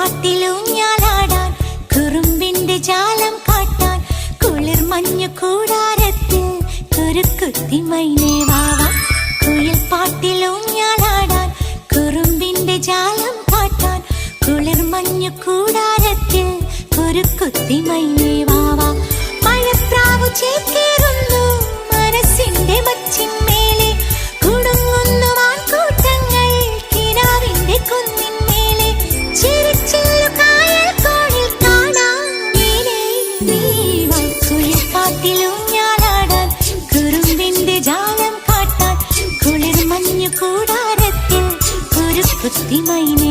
പാട്ടിലൂഞ്ഞാലാടാൻ കുറുമ്പിന്റെ ജാലം കാട്ടാൻ കുളിർ മഞ്ഞു കൂടാരത്തിൽ കുരുക്കുത്തി മൈനേ വാവാ. കുയിൽ പാട്ടിലൂഞ്ഞാലാടാൻ കുറുമ്പിന്റെ ജാലം കാട്ടാൻ കുളിർ മഞ്ഞു കൂടാരത്തിൽ കുരുക്കുത്തി മൈനേ വാവാ. മഴപ്രാവു ചേക്കേറുന്നു മനസ്സിന്റെ മച്ചിന്മേലെ കുടുങ്ങുന്നു മാൻകൂട്ടങ്ങൾ കിനാവിന്റെ കുന്നിന്മേലെ ചിരിച്ചില്ലു കായൽ കോണിൽ കാണാം നീലേ നീവാ. കുയിൽ പാട്ടിലൂഞ്ഞാലാടാൻ കുറുമ്പിന്റെ ജാലം കാട്ടാൻ കുളിർ മഞ്ഞു കൂടാരത്തിൽ കുരുക്കുത്തി മൈനേ